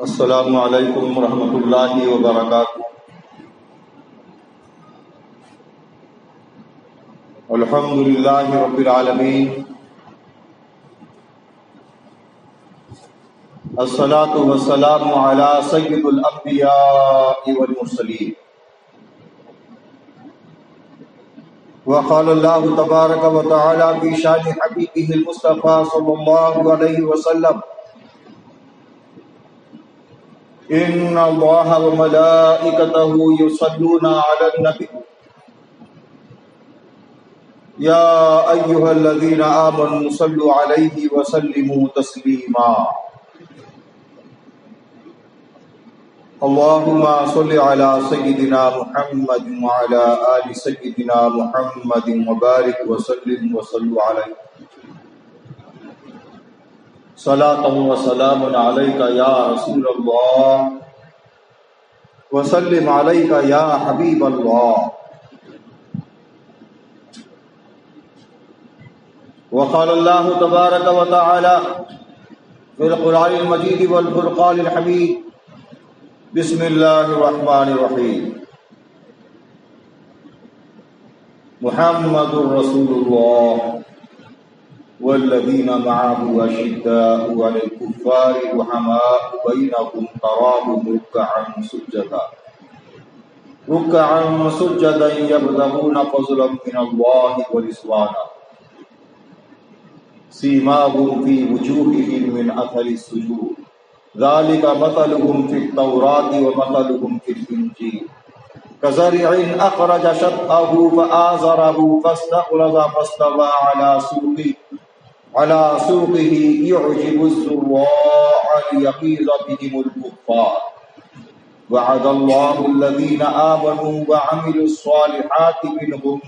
السلام علیکم ورحمۃ اللہ وبرکاتہ۔ الحمد للہ رب العالمین، الصلاۃ والسلام علی سید الانبیاء والمرسلین۔ وقال اللہ تبارک و تعالی فی شان حبیبہ المصطفیٰ صلی اللہ علیہ وسلم: ان اللہ وملائکتہ یصلون علی النبی یا ایھا الذین آمنوا صلوا علیہ وسلموا تسلیما۔ اللہم صل علی سیدنا محمد وعلی آل سیدنا محمد وبارک وسلم وصلوا علیہ صلاۃ وسلام علیک یا رسول اللہ وسلم علیک یا حبیب اللہ۔ وقال اللہ تبارک و تعالی فی القرآن المجید والفرقان الحمید: بسم اللہ الرحمن الرحیم۔ محمد رسول اللہ والذین معه اشداء علی الکفار رحماء بینہم تراہم رکعا سجدا یبتغون فضلا من اللہ ورضوانا سیماہم فی وجوہہم من اثر السجود ذلك مثلهم في التوراة ومثلهم في الإنجيل كزرع أخرج شطأه فآزره فاستغلظ فاستوى على سوقه يعجب الزراع ليغيظ بهم الكفار وعد الله الذين آمنوا وعملوا الصالحات منهم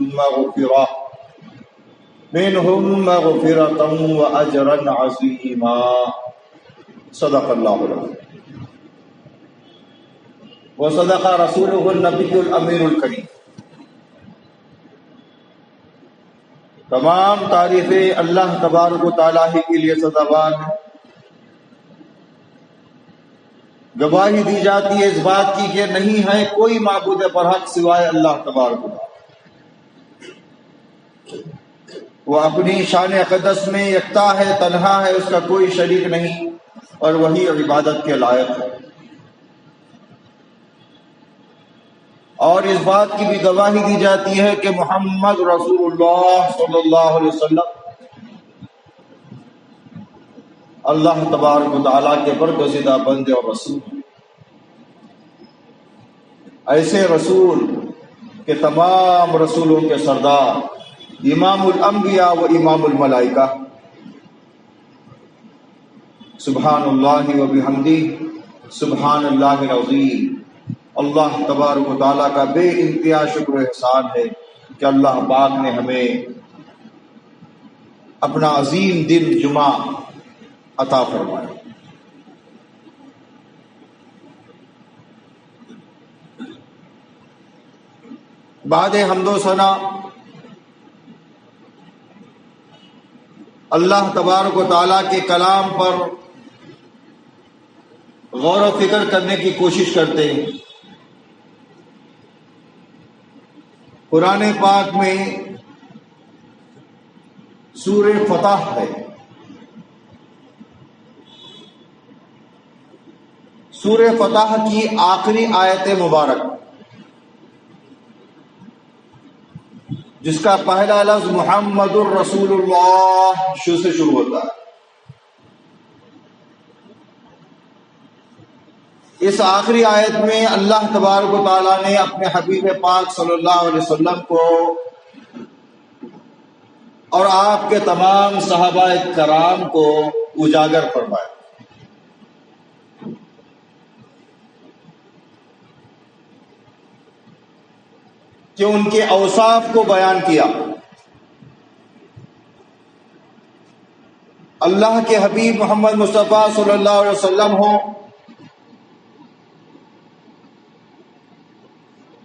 مغفرة وأجرا عظيما۔ صدق اللہ العظیم وصدق رسولہ النبی الامین الکریم۔ تمام تعریفیں اللہ تبارک و تعالیٰ ہی کے لیے سزاوار ہیں۔ گواہی دی جاتی ہے اس بات کی کہ نہیں ہے کوئی معبود برحق سوائے اللہ تبارک و تعالیٰ۔ وہ اپنی شان اقدس میں یکتا ہے، تنہا ہے، اس کا کوئی شریک نہیں، اور وہی عبادت کے لائق ہے۔ اور اس بات کی بھی گواہی دی جاتی ہے کہ محمد رسول اللہ صلی اللہ علیہ وسلم اللہ تبارک و تعالیٰ کے برگزیدہ بندے اور رسول ہیں۔ ایسے رسول کہ تمام رسولوں کے سردار، امام الانبیاء و امام الملائکہ، سبحان اللہ و بحمدہ سبحان اللہ العظیم۔ اللہ تبارک و تعالیٰ کا بے انتہا شکر و احسان ہے کہ اللہ پاک نے ہمیں اپنا عظیم دن جمعہ عطا فرمایا۔ بعد حمد و ثنا اللہ تبارک و تعالیٰ کے کلام پر غور و فکر کرنے کی کوشش کرتے ہیں۔ قرآن پاک میں سورہ فتح ہے۔ سورہ فتح کی آخری آیت مبارک جس کا پہلا لفظ محمد الرسول اللہ سے شروع ہوتا ہے، اس آخری آیت میں اللہ تبارک و تعالیٰ نے اپنے حبیب پاک صلی اللہ علیہ وسلم کو اور آپ کے تمام صحابہ کرام کو اجاگر فرمایا۔ کہ ان کے اوصاف کو بیان کیا۔ اللہ کے حبیب محمد مصطفیٰ صلی اللہ علیہ وسلم ہوں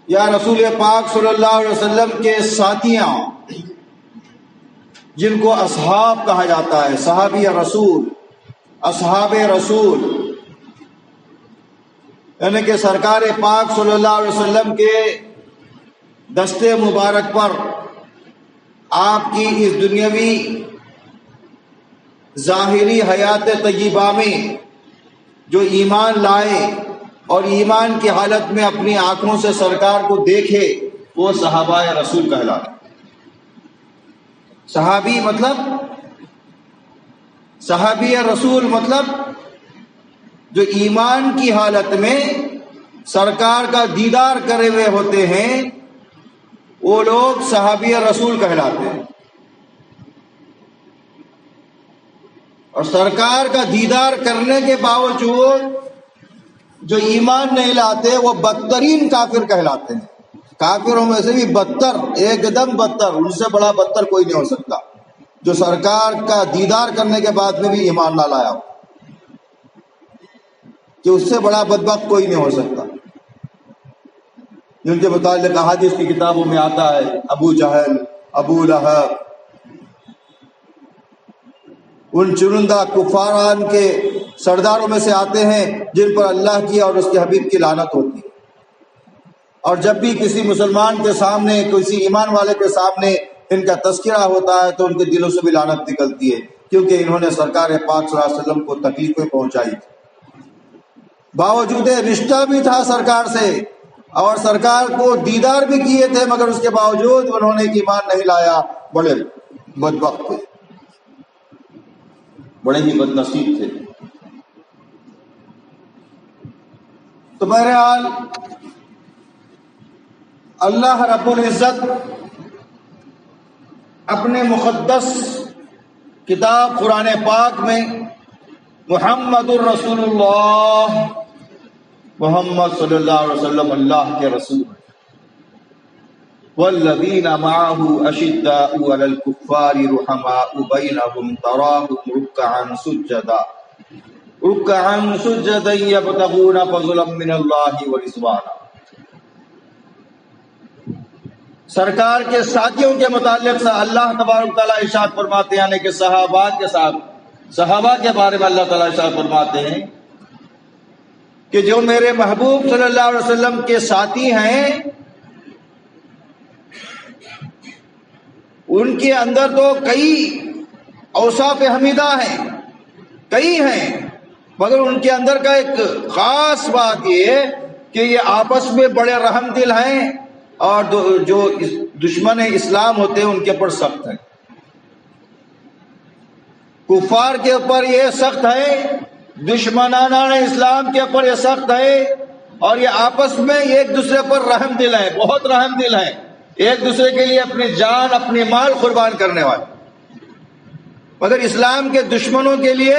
یا رسول پاک صلی اللہ علیہ وسلم کے ساتھیاں جن کو اصحاب کہا جاتا ہے، صحابی رسول، اصحاب رسول، یعنی کہ سرکار پاک صلی اللہ علیہ وسلم کے دستے مبارک پر آپ کی اس دنیاوی ظاہری حیات طیبہ میں جو ایمان لائے اور ایمان کی حالت میں اپنی آنکھوں سے سرکار کو دیکھے، وہ صحابہ رسول کہلاتے۔ صحابی رسول مطلب جو ایمان کی حالت میں سرکار کا دیدار کرے ہوئے ہوتے ہیں، وہ لوگ صحابی رسول کہلاتے ہیں۔ اور سرکار کا دیدار کرنے کے باوجود جو ایمان نہیں لاتے، وہ بدترین کافر کہلاتے ہیں۔ کافروں میں سے بھی بدتر، ایک دم بدتر، ان سے بڑا بدتر کوئی نہیں ہو سکتا، جو سرکار کا دیدار کرنے کے بعد میں بھی ایمان نہ لایا ہو، کہ اس سے بڑا بدبخت کوئی نہیں ہو سکتا۔ جن کے متعلق احادیث کی کتابوں میں آتا ہے، ابو جہل، ابو لہب، ان چنندہ کفاران کے سرداروں میں سے آتے ہیں جن پر اللہ کی اور اس کے حبیب کی لعنت ہوتی ہے۔ اور جب بھی کسی مسلمان کے سامنے، کسی ایمان والے کے سامنے ان کا تذکرہ ہوتا ہے تو ان کے دلوں سے بھی لعنت نکلتی ہے، کیونکہ انہوں نے سرکار پاک صلی اللہ علیہ وسلم کو تکلیفیں پہنچائی تھی۔ باوجود رشتہ بھی تھا سرکار سے اور سرکار کو دیدار بھی کیے تھے، مگر اس کے باوجود انہوں نے ایمان نہیں لایا، بڑے بدبخت تھے، بڑے ہی بد نصیب تھے۔ تو بہرحال اللہ رب العزت اپنے مقدس کتاب قرآن پاک میں محمد الرسول اللہ، محمد صلی اللہ علیہ وسلم اللہ کے رسول، والذین معہ اشداء علی الکفار رحماء بینہم تراہم رکعا سجدا یبتغون فضلا من اللہ ورضوانا۔ سرکار کے ساتھیوں کے متعلق سے اللہ تبارک تعالیٰ ارشاد فرماتے ہیں، یعنی کہ صحابہ کے ساتھ، صحابہ کے بارے میں اللہ تعالیٰ ارشاد فرماتے ہیں کہ جو میرے محبوب صلی اللہ علیہ وسلم کے ساتھی ہیں، ان کے اندر تو کئی اوصاف حمیدہ ہیں، کئی ہیں، مگر ان کے اندر کا ایک خاص بات یہ ہے کہ یہ آپس میں بڑے رحم دل ہیں، اور جو دشمن اسلام ہوتے ہیں ان کے اوپر سخت ہیں۔ کفار کے اوپر یہ سخت ہے، دشمنان اسلام کے اوپر یہ سخت ہے، اور یہ آپس میں ایک دوسرے پر رحم دل ہے، بہت رحم دل ہے، ایک دوسرے کے لیے اپنی جان، اپنی مال قربان کرنے والے۔ مگر اسلام کے دشمنوں کے لیے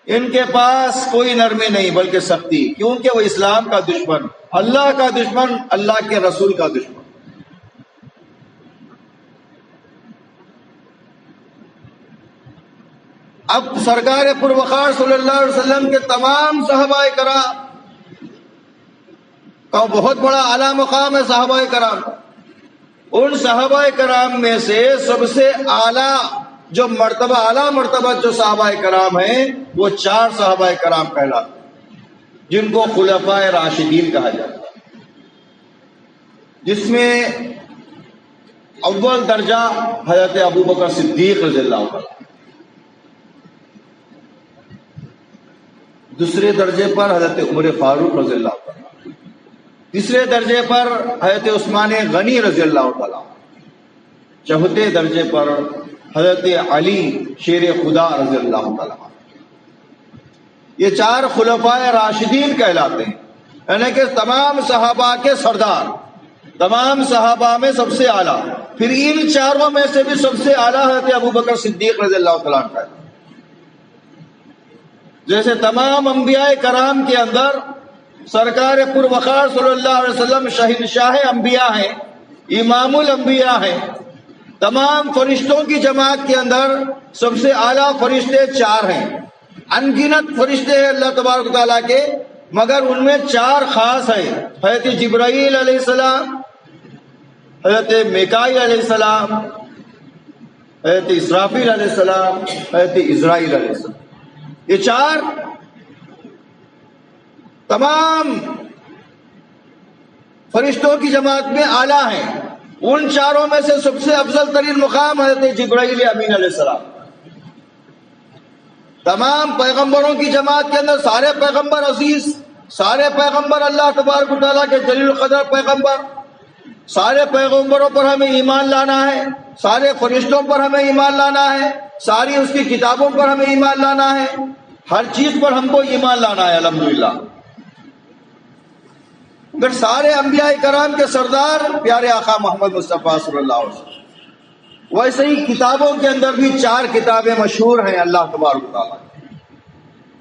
ان کے پاس کوئی نرمی نہیں بلکہ سختی، کیونکہ وہ اسلام کا دشمن، اللہ کا دشمن، اللہ کے رسول کا دشمن۔ اب سرکار پروقار صلی اللہ علیہ وسلم کے تمام صحابہ کرام کا بہت بڑا اعلیٰ مقام ہے صحابہ کرام۔ ان صحابہ کرام میں سے سب سے اعلیٰ جو مرتبہ، اعلیٰ مرتبہ جو صحابہ کرام ہیں، وہ 4 صحابہ کرام کہلاتے ہیں، جن کو خلفاء راشدین کہا جاتا ہے، جس میں اول درجہ حضرت ابوبکر صدیق رضی اللہ عنہ، دوسرے درجے پر حضرت عمر فاروق رضی اللہ عنہ، تیسرے درجے پر حضرت عثمان غنی رضی اللہ تعالیٰ، چوتھے درجے پر حضرت علی شیر خدا رضی اللہ تعالیٰ۔ یہ 4 خلفاء راشدین کہلاتے ہیں، یعنی کہ تمام صحابہ کے سردار، تمام صحابہ میں سب سے اعلیٰ۔ پھر ان 4 میں سے بھی سب سے اعلیٰ حضرت ابوبکر صدیق رضی اللہ تعالیٰ عنہ۔ جیسے تمام انبیاء کرام کے اندر سرکار پروقار صلی اللہ علیہ وسلم شہنشاہ انبیاء ہیں، امام الانبیاء ہیں، تمام فرشتوں کی جماعت کے اندر سب سے اعلیٰ فرشتے 4 ہیں، ان گنت فرشتے ہیں اللہ تبارک تعالیٰ کے، مگر ان میں 4 خاص ہیں، حضرت جبرائیل علیہ السلام، حضرت میکائیل علیہ السلام، حضرت اسرافیل علیہ السلام، حضرت اسرائیل علیہ السلام، یہ چار تمام فرشتوں کی جماعت میں اعلیٰ ہیں۔ ان چاروں میں سے سب سے افضل ترین مقام حضرت جبرائیل امین علیہ السلام۔ تمام پیغمبروں کی جماعت کے اندر سارے پیغمبر عزیز، سارے پیغمبر اللہ تبارک و تعالیٰ کے جلیل القدر پیغمبر، سارے پیغمبروں پر ہمیں ایمان لانا ہے، سارے فرشتوں پر ہمیں ایمان لانا ہے، ساری اس کی کتابوں پر ہمیں ایمان لانا ہے، ہر چیز پر ہم کو ایمان لانا ہے الحمدللہ۔ اگر سارے انبیاء کرام کے سردار پیارے آقا محمد مصطفیٰ صلی اللہ علیہ وسلم، ویسے ہی کتابوں کے اندر بھی چار کتابیں مشہور ہیں اللہ تبارک و تعالیٰ کی،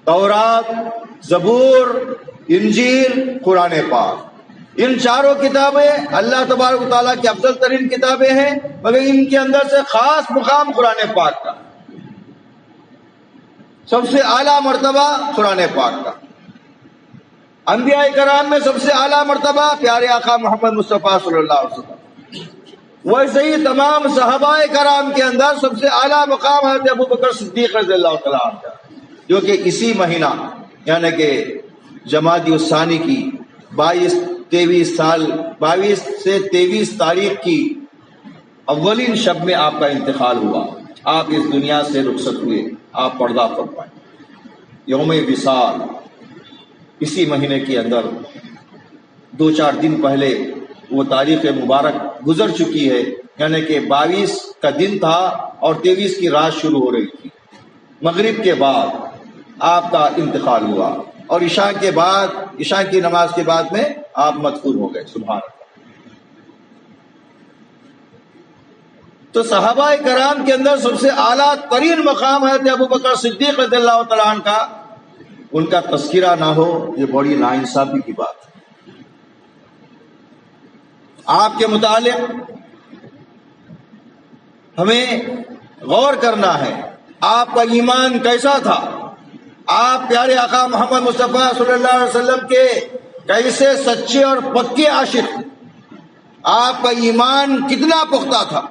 تورات، زبور، انجیل، قرآن پاک۔ ان چاروں کتابیں اللہ تبارک و تعالیٰ کی افضل ترین کتابیں ہیں، مگر ان کے اندر سے خاص مقام قرآن پاک کا، سب سے اعلیٰ مرتبہ قرآن پاک کا۔ انبیاء کرام میں سب سے اعلیٰ مرتبہ پیارے آقا محمد مصطفیٰ صلی اللہ علیہ وسلم۔ ویسے ہی تمام صحابہ کرام کے اندر سب سے اعلیٰ مقام حضرت ابوبکر صدیق رضی اللہ تعالیٰ عنہ کا، جو کہ اسی مہینہ یعنی کہ جمادی الثانی کی 22 سے 23 تاریخ کی اولین شب میں آپ کا انتقال ہوا، آپ اس دنیا سے رخصت ہوئے، آپ پردہ فرمائے۔ یوم وصال اسی مہینے کے اندر 2-4 دن پہلے وہ تاریخ مبارک گزر چکی ہے، یعنی کہ 22 کا دن تھا اور 23 کی رات شروع ہو رہی تھی۔ مغرب کے بعد آپ کا انتقال ہوا اور عشاء کی نماز کے بعد میں آپ مدفون ہو گئے۔ سبحان اللہ۔ تو صحابہ کرام کے اندر سب سے اعلیٰ ترین مقام ہے ابوبکر صدیق رضی اللہ تعالیٰ عنہ کا، ان کا تذکرہ نہ ہو یہ بڑی ناانصافی کی بات ہے۔ آپ کے متعلق ہمیں غور کرنا ہے، آپ کا ایمان کیسا تھا، آپ پیارے آقا محمد مصطفیٰ صلی اللہ علیہ وسلم کے کیسے سچے اور پکے عاشق، آپ کا ایمان کتنا پختہ تھا،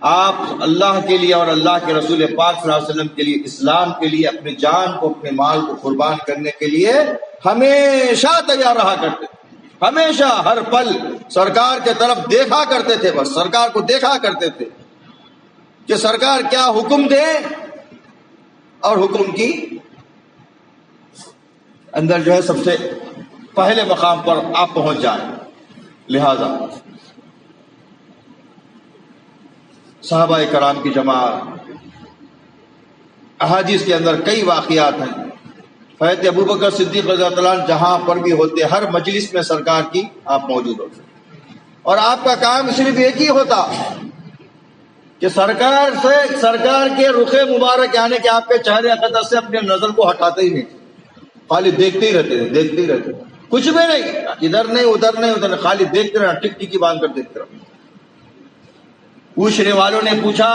آپ اللہ کے لیے اور اللہ کے رسول پاک صلی اللہ علیہ وسلم کے لیے، اسلام کے لیے اپنے جان کو اپنے مال کو قربان کرنے کے لیے ہمیشہ تیار رہا کرتے تھے، ہمیشہ ہر پل سرکار کے طرف دیکھا کرتے تھے، بس سرکار کو دیکھا کرتے تھے کہ سرکار کیا حکم دیں اور حکم کی اندر جو ہے سب سے پہلے مقام پر آپ پہنچ جائیں۔ لہذا صحابہ کرام کی جماعت، احادیث کے اندر کئی واقعات ہیں، حضرت ابوبکر صدیق رضی اللہ عنہ جہاں پر بھی ہوتے ہر مجلس میں سرکار کی آپ موجود ہوتے، اور آپ کا کام صرف ایک ہی ہوتا کہ سرکار کے رخ مبارک یعنی کہ آپ کے چہرے اقدس سے اپنے نظر کو ہٹاتے ہی نہیں، خالی دیکھتے ہی رہتے، کچھ بھی نہیں، ادھر نہیں، خالی دیکھتے رہنا، ٹک ٹکی باندھ کر دیکھتے رہنا۔ پوچھنے والوں نے پوچھا،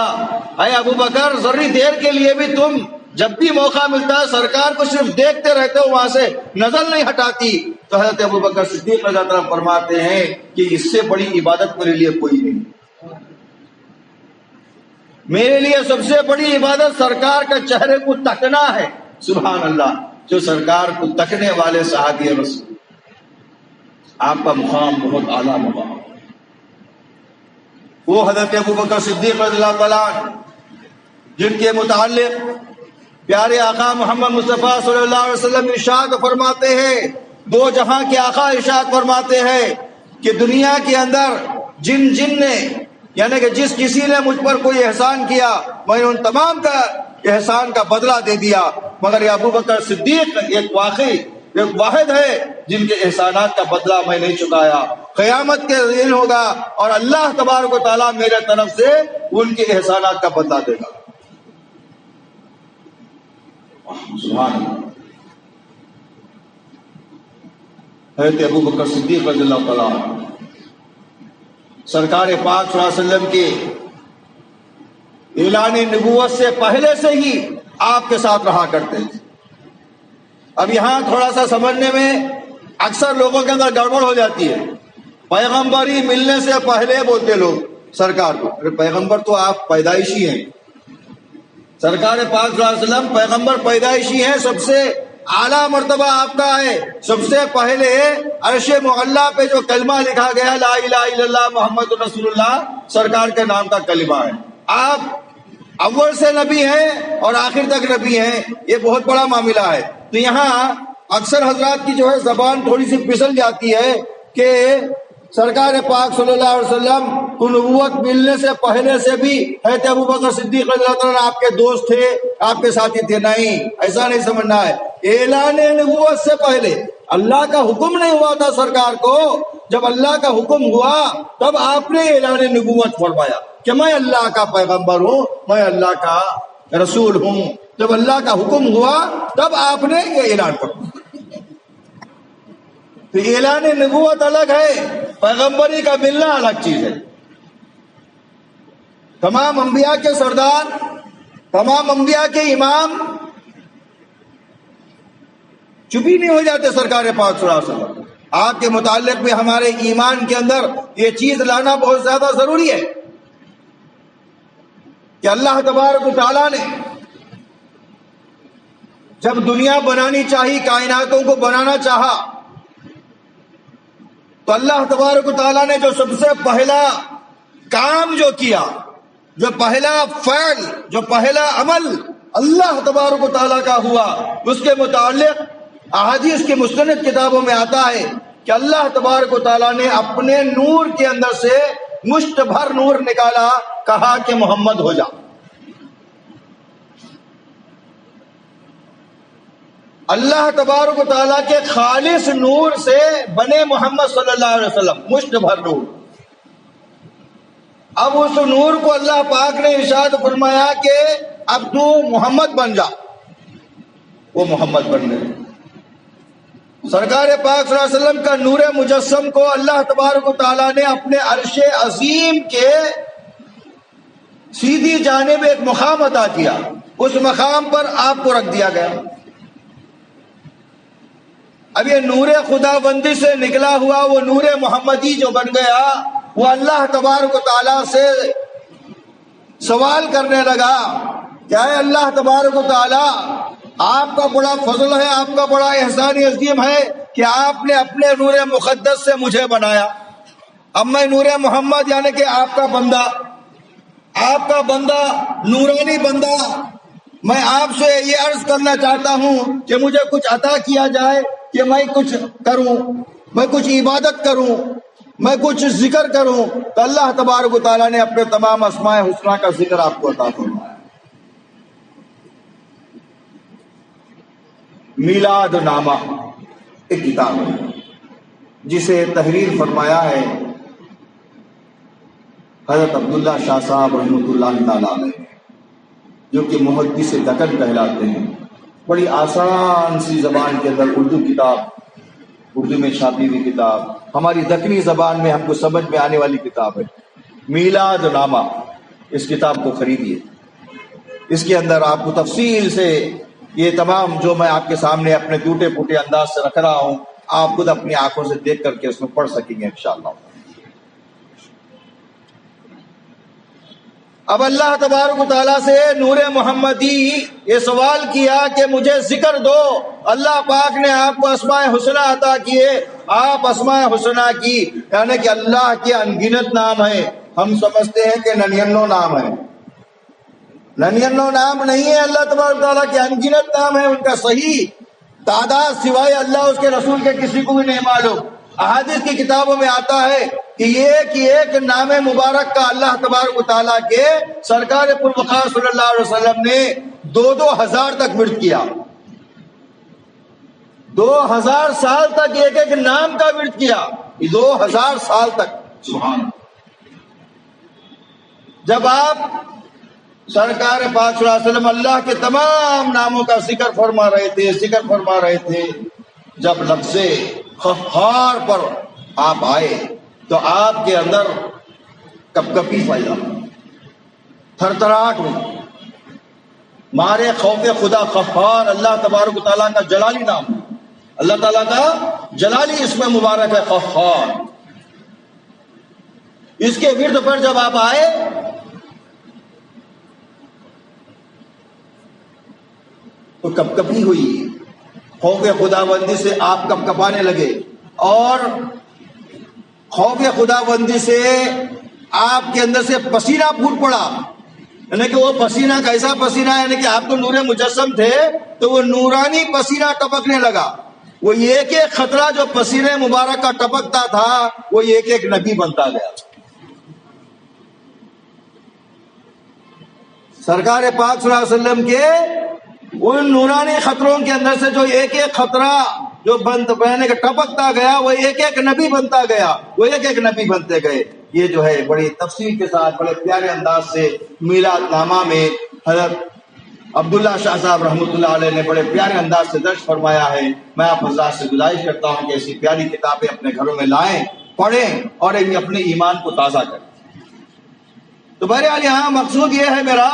اے ابوبکر ذرا دیر کے لیے بھی تم جب بھی موقع ملتا ہے سرکار کو صرف دیکھتے رہتے ہو، وہاں سے نظر نہیں ہٹاتی؟ تو حضرت ابوبکر صدیق رضی اللہ عنہ فرماتے ہیں کہ اس سے بڑی عبادت میرے لیے کوئی نہیں، میرے لیے سب سے بڑی عبادت سرکار کا چہرے کو تکنا ہے۔ سبحان اللہ، جو سرکار کو تکنے والے صحابی رسول، آپ کا مقام بہت اعلیٰ مقام۔ وہ حضرت ابوبکر صدیق رضی اللہ تعالیٰ عنہ جن کے متعلق پیارے آقا محمد مصطفیٰ صلی اللہ علیہ وسلم ارشاد فرماتے ہیں، دو جہاں کے آقا ارشاد فرماتے ہیں کہ دنیا کے اندر جن نے یعنی کہ جس کسی نے مجھ پر کوئی احسان کیا میں نے ان تمام کا احسان کا بدلہ دے دیا، مگر یہ ابوبکر صدیق ایک واحد ہے جن کے احسانات کا بدلہ میں نہیں چکایا۔ قیامت کے دن ہوگا اور اللہ تبارک و تعالیٰ میرے طرف سے ان کے احسانات کا بدلہ دے گا۔ سبحان اللہ۔ حضرت ابوبکر صدیق رضی اللہ تعالیٰ سرکار پاک صلی اللہ علیہ وسلم کے اعلان نبوت سے پہلے سے ہی آپ کے ساتھ رہا کرتے تھے۔ اب یہاں تھوڑا سا سمجھنے میں اکثر لوگوں کے اندر گڑبڑ ہو جاتی ہے، پیغمبری ملنے سے پہلے بولتے لوگ سرکار کو، ارے پیغمبر تو آپ پیدائشی ہیں، سرکار پاک صلی اللہ علیہ وسلم پیغمبر پیدائشی ہیں، سب سے اعلیٰ مرتبہ آپ کا ہے. سب سے پہلے عرش معلیٰ پہ جو کلمہ لکھا گیا لا الہ الا اللہ محمد رسول اللہ، سرکار کے نام کا کلمہ ہے. آپ اول سے نبی ہیں اور آخر تک نبی ہیں، یہ بہت بڑا معاملہ ہے. تو یہاں اکثر حضرات کی جو ہے زبان تھوڑی سی پھسل جاتی ہے کہ سرکار پاک صلی اللہ علیہ وسلم کو نبوت ملنے سے پہلے سے بھی حضرت ابوبکر صدیق رضی اللہ عنہ آپ کے دوست تھے، آپ کے ساتھی تھے. نہیں، ایسا نہیں سمجھنا ہے. اعلان نبوت سے پہلے اللہ کا حکم نہیں ہوا تھا سرکار کو. جب اللہ کا حکم ہوا تب آپ نے اعلان نبوت فرمایا کہ میں اللہ کا پیغمبر ہوں، میں اللہ کا رسول ہوں. جب اللہ کا حکم ہوا تب آپ نے یہ اعلان فرمایا. تو اعلان نبوت الگ ہے، پیغمبری کا ملنا الگ چیز ہے. تمام انبیاء کے سردار، تمام انبیاء کے امام چپ ہی نہیں ہو جاتے سرکار پاک صلی اللہ علیہ وسلم. آپ کے متعلق بھی ہمارے ایمان کے اندر یہ چیز لانا بہت زیادہ ضروری ہے کہ اللہ تبارک و تعالیٰ نے جب دنیا بنانی چاہی، کائناتوں کو بنانا چاہا، تو اللہ تبارک و تعالیٰ نے جو سب سے پہلا کام جو کیا، جو پہلا فعل، جو پہلا عمل اللہ تبارک و تعالیٰ کا ہوا، اس کے متعلق احادیث کی مستند کتابوں میں آتا ہے کہ اللہ تبارک و تعالیٰ نے اپنے نور کے اندر سے مشت بھر نور نکالا، کہا کہ محمد ہو جا. اللہ تبارک و تعالیٰ کے خالص نور سے بنے محمد صلی اللہ علیہ وسلم، مشت بھر نور. اب اس نور کو اللہ پاک نے ارشاد فرمایا کہ اب تو محمد بن جا. وہ محمد بن گئے. سرکار پاک صلی اللہ علیہ وسلم کا نور مجسم کو اللہ تبارک و تعالیٰ نے اپنے عرش عظیم کے سیدھی جانب ایک مقام عطا کیا. اس مقام پر آپ کو رکھ دیا گیا. اب یہ نور خدا بندی سے نکلا ہوا وہ نور محمدی جو بن گیا، وہ اللہ تبارک و تعالیٰ سے سوال کرنے لگا کہ اے اللہ تبارک و تعالیٰ، آپ کا بڑا فضل ہے، آپ کا بڑا احسان عظیم ہے کہ آپ نے اپنے نور مقدس سے مجھے بنایا. اب میں نور محمد یعنی کہ آپ کا بندہ نورانی بندہ، میں آپ سے یہ عرض کرنا چاہتا ہوں کہ مجھے کچھ عطا کیا جائے کہ میں کچھ کروں، میں کچھ عبادت کروں، میں کچھ ذکر کروں. تو اللہ تبارک و تعالیٰ نے اپنے تمام اسماء حسنہ کا ذکر آپ کو عطا فرمایا. میلاد نامہ ایک کتاب ہے جسے تحریر فرمایا ہے حضرت عبداللہ شاہ صاحب رحمۃ اللہ تعالیٰ علیہ، جو کہ محدث دکن کہلاتے ہیں. بڑی آسان سی زبان کے اندر اردو کتاب، اردو میں چھاپی ہوئی کتاب، ہماری دکنی زبان میں ہم کو سمجھ میں آنے والی کتاب ہے. میلاد نامہ، اس کتاب کو خریدیے. اس کے اندر آپ کو تفصیل سے یہ تمام جو میں آپ کے سامنے اپنے ٹوٹے پھوٹے انداز سے رکھ رہا ہوں، آپ خود اپنی آنکھوں سے دیکھ کر کے اس میں پڑھ سکیں گے انشاءاللہ. اب اللہ تبارک و تعالیٰ سے نور محمدی یہ سوال کیا کہ مجھے ذکر دو. اللہ پاک نے آپ کو اسماء حسنہ عطا کیے. آپ اسماء حسنہ کی یعنی کہ اللہ کے انگنت نام ہیں. ہم سمجھتے ہیں کہ 99 نام ہے. 99 نام نہیں ہے اللہ تبارک و تعالیٰ کے انگنت نام ہے. ان کا صحیح تعداد سوائے اللہ اس کے رسول کے کسی کو بھی نہیں معلوم. احادیث کی کتابوں میں آتا ہے کہ ایک نام مبارک کا اللہ تبارک و تعالیٰ کے سرکار پروقار صلی اللہ علیہ وسلم نے 2000 تک ورد کیا. 2000 سال تک ایک نام کا ورد کیا. 2000 سال تک. سبحان. جب آپ سرکار پاک صلی اللہ علیہ وسلم اللہ کے تمام ناموں کا ذکر فرما رہے تھے جب لفظ قہار پر آپ آئے تو آپ کے اندر کپکپی پیدا ہوئی، تھرتھراہٹ ہوئی. مارے خوف خدا قہار اللہ تبارک و تعالیٰ کا جلالی نام ہے. اللہ تعالیٰ کا جلالی اس میں مبارک ہے قہار. اس کے ورد پر جب آپ آئے تو کپ کپی ہوئی، خوف خداوندی سے آپ کپ کپانے لگے، اور خوف خداوندی سے آپ کے اندر سے پسینہ پھوٹ پڑا، یعنی کہ وہ پسینہ کیسا پسینہ ہے، یعنی کہ آپ تو نور مجسم تھے تو وہ نورانی پسینہ ٹپکنے لگا، وہ ایک ایک خطرہ جو پسینے مبارک کا ٹپکتا تھا وہ ایک ایک نبی بنتا گیا۔ سرکار پاک صلی اللہ علیہ وسلم کے ان نورانی خطروں کے اندر سے جو ایک ایک خطرہ جو بننے کا ٹپکتا گیا وہ ایک ایک نبی بنتا گیا، وہ ایک ایک نبی بنتے گئے۔ یہ جو ہے بڑی تفصیل کے ساتھ بڑے پیارے انداز سے میلاد نامہ میں حضرت عبداللہ شاہ صاحب رحمۃ اللہ علیہ نے بڑے پیارے انداز سے درج فرمایا ہے۔ میں آپ حضرات سے گزارش کرتا ہوں کہ ایسی پیاری کتابیں اپنے گھروں میں لائیں، پڑھیں اور اپنے ایمان کو تازہ کریں۔ تو بہرحال یہاں مقصود یہ ہے میرا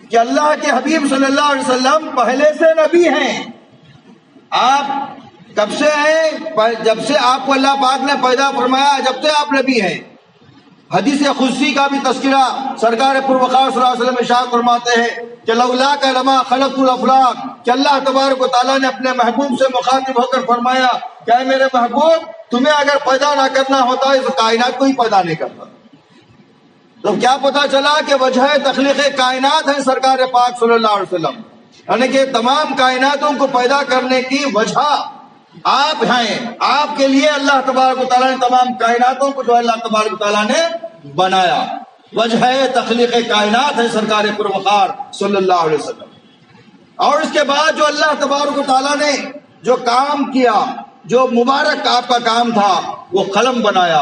کہ اللہ کے حبیب صلی اللہ علیہ وسلم پہلے سے نبی ہیں۔ آپ کب سے ہیں؟ جب سے آپ کو اللہ پاک نے پیدا فرمایا جب سے آپ نبی ہیں۔ حدیث قدسی کا بھی تذکرہ سرکار پروقار صلی اللہ علیہ وسلم ارشاد فرماتے ہیں کہ لولاک لما خلقت الافلاق، کہ اللہ تبارک و تعالیٰ نے اپنے محبوب سے مخاطب ہو کر فرمایا کہ اے میرے محبوب تمہیں اگر پیدا نہ کرنا ہوتا اس کائنات کو ہی پیدا نہیں کرتا۔ تو کیا پتا چلا کہ وجہ تخلیق کائنات ہے سرکار پاک صلی اللہ علیہ وسلم، یعنی کہ تمام کائناتوں کو پیدا کرنے کی وجہ آپ ہیں۔ آپ کے لیے اللہ تبارک و تعالیٰ نے تمام کائناتوں کو جو اللہ تبارک و تعالیٰ نے بنایا، وجہ تخلیق کائنات ہے سرکار پروقار صلی اللہ علیہ وسلم۔ اور اس کے بعد جو اللہ تبارک و تعالیٰ نے جو کام کیا، جو مبارک آپ کا کام تھا، وہ قلم بنایا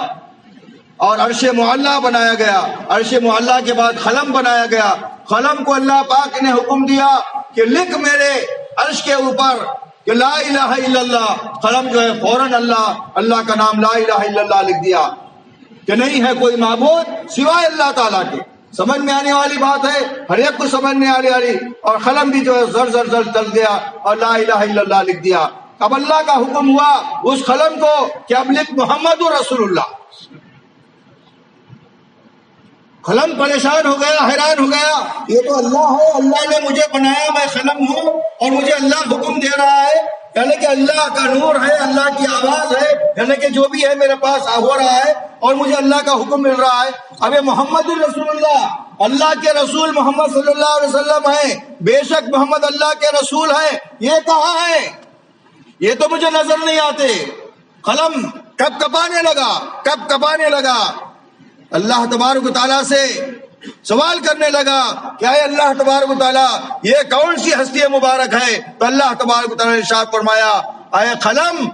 اور عرش معلیٰ بنایا گیا۔ عرش معلیٰ کے بعد قلم بنایا گیا۔ قلم کو اللہ پاک نے حکم دیا کہ لکھ میرے عرش کے اوپر کہ لا الہ الا اللہ۔ قلم جو ہے فوراً اللہ کا نام لا الہ الا اللہ لکھ دیا کہ نہیں ہے کوئی معبود سوائے اللہ تعالیٰ کے۔ سمجھ میں آنے والی بات ہے، ہر ایک کو سمجھ میں آنے والی۔ اور قلم بھی جو ہے زر زر زر چل گیا اور لا الہ الا اللہ لکھ دیا۔ اب اللہ کا حکم ہوا اس قلم کو کہ اب لکھ محمد رسول اللہ۔ قلم پریشان ہو گیا، حیران ہو گیا، یہ تو اللہ ہے، اللہ نے مجھے بنایا، میں قلم ہوں اور مجھے اللہ حکم دے رہا ہے، یعنی کہ اللہ کا نور ہے، اللہ کی آواز ہے، یعنی کہ جو بھی ہے میرے پاس ہو رہا ہے اور مجھے اللہ کا حکم مل رہا ہے۔ اب یہ محمد الرسول اللہ کے رسول محمد صلی اللہ علیہ وسلم ہیں، بے شک محمد اللہ کے رسول ہیں، یہ کہاں ہے؟ یہ تو مجھے نظر نہیں آتے۔ قلم کب کپانے لگا اللہ تبارک و تعالیٰ سے سوال کرنے لگا کہ اے اللہ تبارک و تعالیٰ یہ کون سی ہستی مبارک ہے؟ تو اللہ تبارک و تعالیٰ نے ارشاد فرمایا اے قلم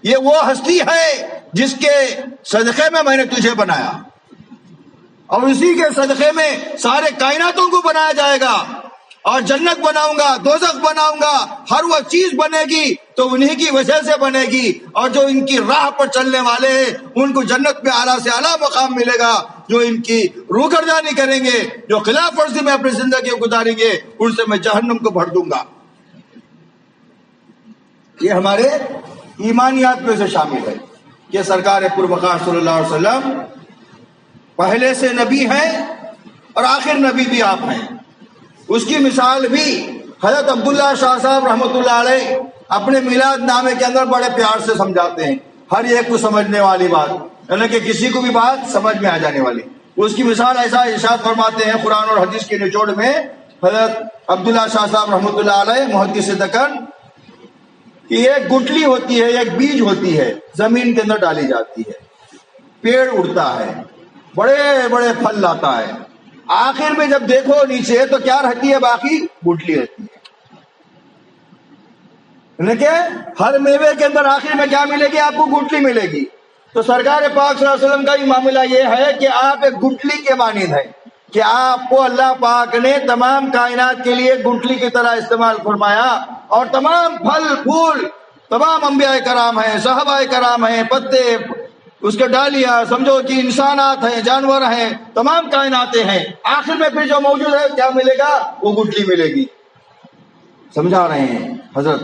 یہ وہ ہستی ہے جس کے صدقے میں نے تجھے بنایا، اور اسی کے صدقے میں سارے کائناتوں کو بنایا جائے گا، اور جنت بناؤں گا، دوزخ بناؤں گا، ہر وہ چیز بنے گی تو انہی کی وجہ سے بنے گی، اور جو ان کی راہ پر چلنے والے ہیں ان کو جنت میں اعلیٰ سے اعلیٰ مقام ملے گا، جو ان کی روگردانی کریں گے، جو خلاف ورزی میں اپنی زندگی گزاریں گے، ان سے میں جہنم کو بھر دوں گا۔ یہ ہمارے ایمانیات میں سے شامل ہے کہ سرکار پروقار صلی اللہ علیہ وسلم پہلے سے نبی ہیں اور آخر نبی بھی آپ ہیں۔ اس کی مثال بھی حضرت عبداللہ شاہ صاحب رحمۃ اللہ علیہ اپنے میلاد نامے کے اندر بڑے پیار سے سمجھاتے ہیں، ہر ایک کو سمجھنے والی بات، یعنی کہ کسی کو بھی بات سمجھ میں آ جانے والی۔ اس کی مثال ایسا ارشاد فرماتے ہیں قرآن اور حدیث کے نچوڑ میں حضرت عبداللہ شاہ صاحب رحمۃ اللہ علیہ محدث دکن کہ ایک گٹلی ہوتی ہے، ایک بیج ہوتی ہے، زمین کے اندر ڈالی جاتی ہے، پیڑ اڑتا ہے، بڑے بڑے پھل لاتا ہے، آخر میں جب دیکھو نیچے تو کیا رہتی ہے؟ باقی گٹلی رہتی ہے۔ لیکن ہر میوے کے اندر آخر میں کیا ملے گی؟ آپ کو گٹلی ملے گی۔ تو سرکار پاک صلی اللہ علیہ وسلم کا یہ معاملہ یہ ہے کہ آپ ایک گٹلی کے مانند ہیں، کہ آپ کو اللہ پاک نے تمام کائنات کے لیے گٹلی کی طرح استعمال فرمایا، اور تمام پھل پھول تمام انبیاء کرام ہیں، صحابہ کرام ہیں، پتے اس کے ڈالیاں، سمجھو کہ انسانات ہیں، جانور ہیں، تمام کائناتیں ہیں، آخر میں پھر جو موجود ہے کیا ملے گا؟ وہ گٹلی ملے گی۔ سمجھا رہے ہیں حضرت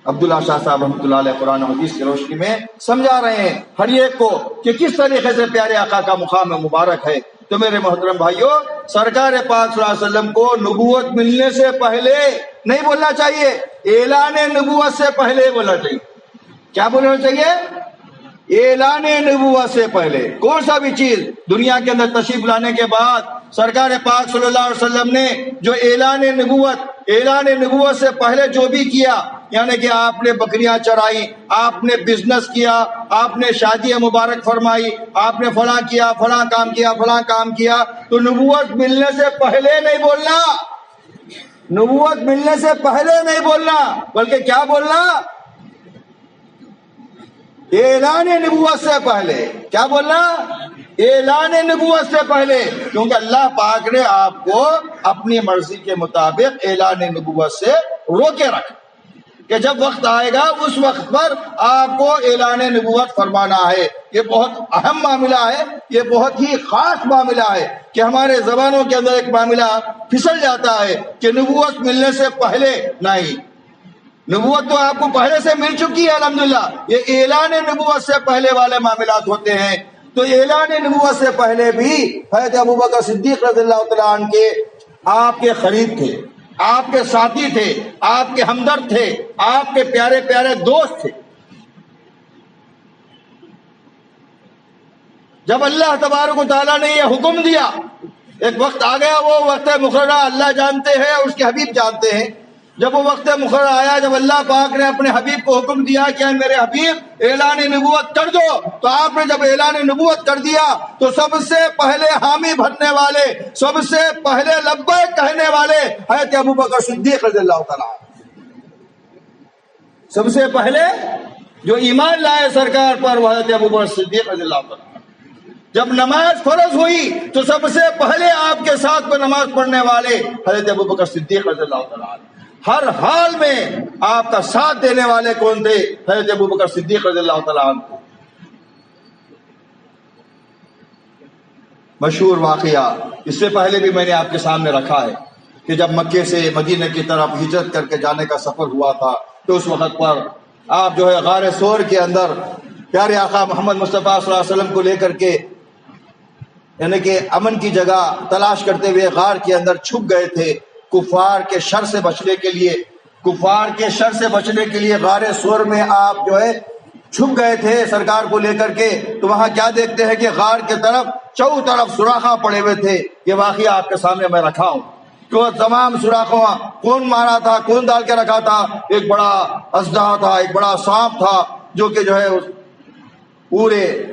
عبداللہ شاہ صاحب رحمۃ اللہ علیہ قرآن و حدیث کی روشنی میں، سمجھا رہے ہیں ہر ایک کو کہ کس طریقے سے پیارے آقا کا مقام مبارک ہے، تو میرے محترم بھائیوں، سرکار پاک صلی اللہ علیہ وسلم کو نبوت ملنے سے پہلے نہیں بولنا چاہیے، اعلان نبوت سے پہلے بولنا چاہیے۔ کیا بولنا چاہیے؟ اعلان نبوت سے پہلے۔ کون سا بھی چیز دنیا کے اندر تشریف لانے کے بعد سرکار پاک صلی اللہ علیہ وسلم نے جو اعلان نبوت سے پہلے جو بھی کیا، یعنی کہ آپ نے بکریاں چرائی، آپ نے بزنس کیا، آپ نے شادی مبارک فرمائی، آپ نے فلاں کیا، فلاں کام کیا، تو نبوت ملنے سے پہلے نہیں بولنا، نبوت ملنے سے پہلے نہیں بولنا، بلکہ کیا بولنا؟ اعلان نبوت سے پہلے۔ کیا بولنا؟ اعلان نبوت سے پہلے، کیونکہ اللہ پاک نے آپ کو اپنی مرضی کے مطابق اعلان نبوت سے روکے رکھا کہ جب وقت آئے گا اس وقت پر آپ کو اعلان نبوت فرمانا ہے۔ یہ بہت اہم معاملہ ہے، یہ بہت ہی خاص معاملہ ہے کہ ہمارے زبانوں کے اندر ایک معاملہ پھسل جاتا ہے کہ نبوت ملنے سے پہلے نہیں۔ نبوت تو آپ کو پہلے سے مل چکی ہے الحمدللہ، یہ اعلان نبوت سے پہلے والے معاملات ہوتے ہیں۔ تو اعلان نبوت سے پہلے بھی حضرت ابوبکر صدیق رضی اللہ تعالیٰ عنہ کے آپ کے قریب تھے، آپ کے ساتھی تھے، آپ کے ہمدرد تھے، آپ کے پیارے پیارے دوست تھے۔ جب اللہ تبارک و تعالیٰ نے یہ حکم دیا، ایک وقت آ گیا، وہ وقت مقررہ اللہ جانتے ہیں اور اس کے حبیب جانتے ہیں۔ جب وہ وقت مقررہ آیا، جب اللہ پاک نے اپنے حبیب کو حکم دیا کہ اے میرے حبیب اعلان نبوت کر دو، تو آپ نے جب اعلان نبوت کر دیا تو سب سے پہلے حامی بھرنے والے، سب سے پہلے لبیک کہنے والے حضرت ابوبکر صدیق رضی اللہ تعالیٰ، سب سے پہلے جو ایمان لائے سرکار پر وہ حضرت ابوبکر صدیق رضی اللہ تعالیٰ۔ جب نماز فرض ہوئی تو سب سے پہلے آپ کے ساتھ میں نماز پڑھنے والے حضرت ابوبکر صدیق رضی اللہ تعالیٰ۔ ہر حال میں آپ کا ساتھ دینے والے کون تھے؟ حضرت ابوبکر صدیق رضی اللہ تعالیٰ عنہ۔ مشہور واقعہ اس سے پہلے بھی میں نے آپ کے سامنے رکھا ہے کہ جب مکے سے مدینہ کی طرف ہجرت کر کے جانے کا سفر ہوا تھا تو اس وقت پر آپ جو ہے غار ثور کے اندر پیارے آقا محمد مصطفیٰ صلی اللہ علیہ وسلم کو لے کر کے، یعنی کہ امن کی جگہ تلاش کرتے ہوئے غار کے اندر چھپ گئے تھے، کفار کے شر سے بچنے کے لیے غار ثور میں آپ جو ہے چھپ گئے تھے سرکار کو لے کر کے۔ تو وہاں کیا دیکھتے ہیں کہ غار کے طرف چاروں طرف سوراخاں پڑے ہوئے تھے۔ یہ واقعہ آپ کے سامنے میں رکھا ہوں کہ وہ تمام سوراخوں کون مارا تھا، کون ڈال کے رکھا تھا؟ ایک بڑا اژدہا تھا، ایک بڑا سانپ تھا جو کہ جو ہے پورے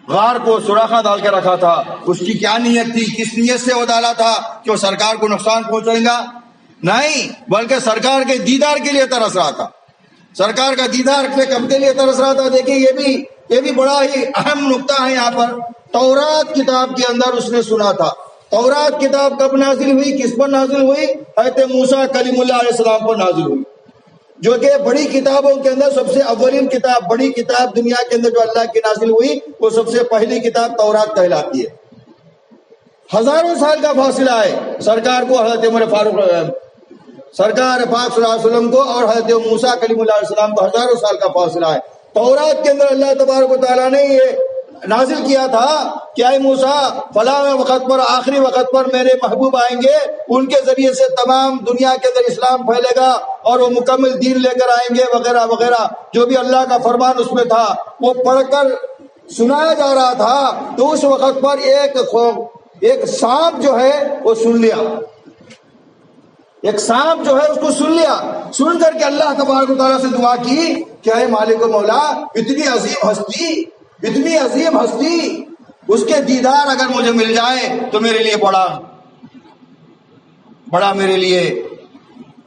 غار کو سوراخاں ڈال کے رکھا تھا۔ اس کی کیا نیت تھی؟ کس نیت سے وہ ڈالا تھا کہ وہ سرکار کو نقصان پہنچائے گا؟ نہیں، بلکہ سرکار کے دیدار کے لیے ترس رہا تھا، سرکار کا دیدار کے لیے ترس رہا تھا۔ دیکھیں یہ بھی بڑا ہی اہم نقطہ ہے یہاں پر۔ تورات کتاب کے اندر اس نے سنا تھا۔ تورات کتاب کب نازل ہوئی؟ کس پر نازل ہوئی؟ حضرت موسیٰ کلیم اللہ علیہ السلام پر نازل ہوئی، جو کہ بڑی کتابوں کے اندر سب سے اولین کتاب، بڑی کتاب دنیا کے اندر جو اللہ کی نازل ہوئی وہ سب سے پہلی کتاب تورات کہلاتی ہے۔ ہزاروں سال کا فاصلہ ہے سرکار کو، حضرت عمر فاروق سرکار پاک صلی اللہ علیہ وسلم کو اور حضرت موسیٰ کلیم اللہ علیہ السلام کو ہزاروں سال کا فاصلہ ہے۔ تورات کے اندر اللہ تبارک و تعالیٰ نے یہ نازل کیا تھا کہ اے موسیٰ فلاں وقت پر، آخری وقت پر میرے محبوب آئیں گے، ان کے ذریعے سے تمام دنیا کے اندر اسلام پھیلے گا اور وہ مکمل دین لے کر آئیں گے، وغیرہ وغیرہ، جو بھی اللہ کا فرمان اس میں تھا وہ پڑھ کر سنایا جا رہا تھا۔ تو اس وقت پر ایک سانپ جو ہے وہ سن لیا، ایک سانپ جو ہے اس کو سن لیا، سن کر کے اللہ تبارک و تعالیٰ سے دعا کی کہ اے مالک و مولا، اتنی عظیم ہستی اس کے دیدار اگر مجھے مل جائے تو میرے لیے بڑا میرے لیے